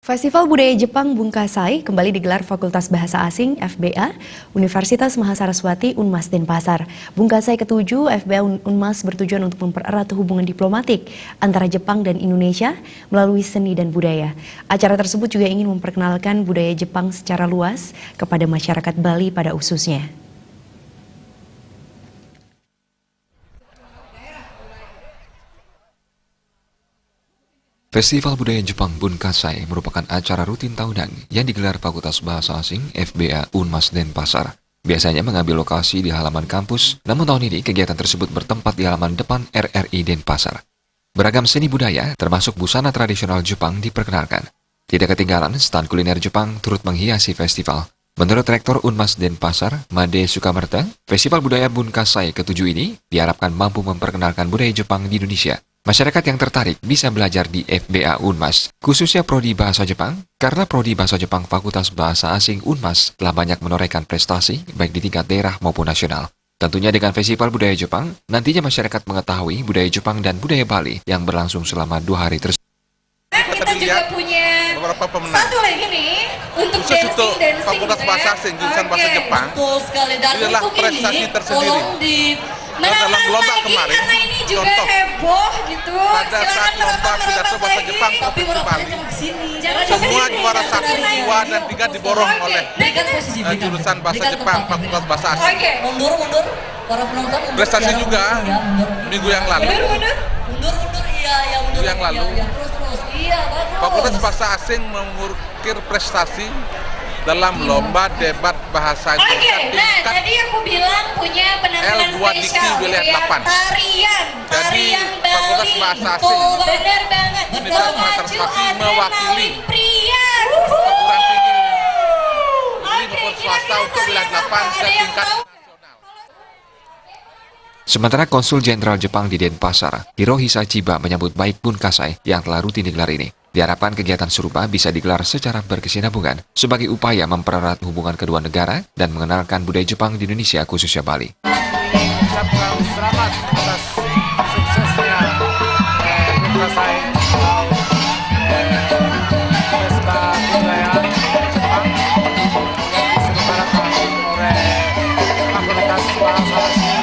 Festival Budaya Jepang Bungasai kembali digelar Fakultas Bahasa Asing FBA Universitas Mahasaraswati Unmas Denpasar. Bungasai ke-7 FBA Unmas bertujuan untuk mempererat hubungan diplomatik antara Jepang dan Indonesia melalui seni dan budaya. Acara tersebut juga ingin memperkenalkan budaya Jepang secara luas kepada masyarakat Bali pada khususnya. Festival Budaya Jepang Bungasai merupakan acara rutin tahunan yang digelar Fakultas Bahasa Asing FBA Unmas Denpasar. Biasanya mengambil lokasi di halaman kampus, namun tahun ini kegiatan tersebut bertempat di halaman depan RRI Denpasar. Beragam seni budaya, termasuk busana tradisional Jepang diperkenalkan. Tidak ketinggalan, stand kuliner Jepang turut menghiasi festival. Menurut Rektor Unmas Denpasar, Made Sukamerta, Festival Budaya Bungasai ke-7 ini diharapkan mampu memperkenalkan budaya Jepang di Indonesia. Masyarakat yang tertarik bisa belajar di FBA Unmas, khususnya Prodi Bahasa Jepang, karena Prodi Bahasa Jepang Fakultas Bahasa Asing Unmas telah banyak menorehkan prestasi baik di tingkat daerah maupun nasional. Tentunya dengan Festival Budaya Jepang, nantinya masyarakat mengetahui budaya Jepang dan budaya Bali yang berlangsung selama 2 hari tersebut. Kita juga punya beberapa pemenang. Satu lagi nih untuk dancing Fakultas Bahasa Asing jurusan Bahasa Jepang. Betul sekali. Dan inilah prestasi tersendiri. Dalam lomba kemarin, karena ini juga heboh gitu. Pada saat lomba pidato bahasa Jepang Provinsi Bali, semua juara 1, 2, dan 3 diborong oleh jurusan Bahasa Jepang Fakultas Bahasa Asing. Mundur para penonton. Prestasi juga minggu yang lalu. Minggu yang lalu. Fakultas Bahasa Asing mengukir prestasi dalam lomba debat bahasa Indonesia tingkat tadi aku bilang punya penampilan spesial ya, tarian Fakultas Bahasa Asing benar banget Universitas Mahasaraswati mewakili pria perguruan tinggi maupun swasta untuk wilayah 8 ke tingkat nasional. Sementara Konsul Jenderal Jepang di Denpasar, Hirohisa Chiba menyambut baik Bungasai yang telah rutin digelar ini. Diharapkan kegiatan serupa bisa digelar secara berkesinambungan sebagai upaya mempererat hubungan kedua negara dan mengenalkan budaya Jepang di Indonesia khususnya Bali. Mengucapkan selamat atas suksesnya Bungasai pesta kebudayaan Jepang yang diselenggarakan oleh Fakultas Bahasa Asing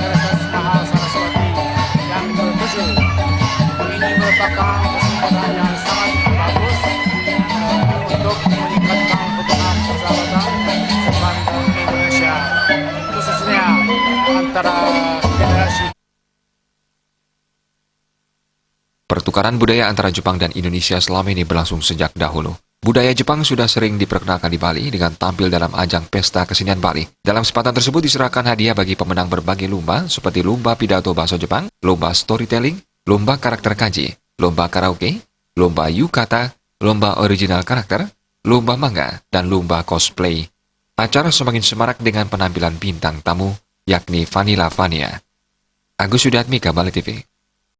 Universitas Mahasaraswati yang ke-7. Ini merupakan kesempatan yang sangat bagus untuk meningkatkan hubungan persahabatan Jepang dan Indonesia, khususnya antara generasi. Pertukaran budaya antara Jepang dan Indonesia selama ini berlangsung sejak dahulu. Budaya Jepang sudah sering diperkenalkan di Bali dengan tampil dalam ajang pesta kesenian Bali. Dalam kesempatan tersebut diserahkan hadiah bagi pemenang berbagai lomba seperti lomba pidato bahasa Jepang, lomba storytelling, lomba karakter kanji, lomba karaoke, lomba yukata, lomba original karakter, lomba manga, dan lomba cosplay. Acara semakin semarak dengan penampilan bintang tamu, yakni Vanilla Vania. Agus Sudatmika, Bali TV.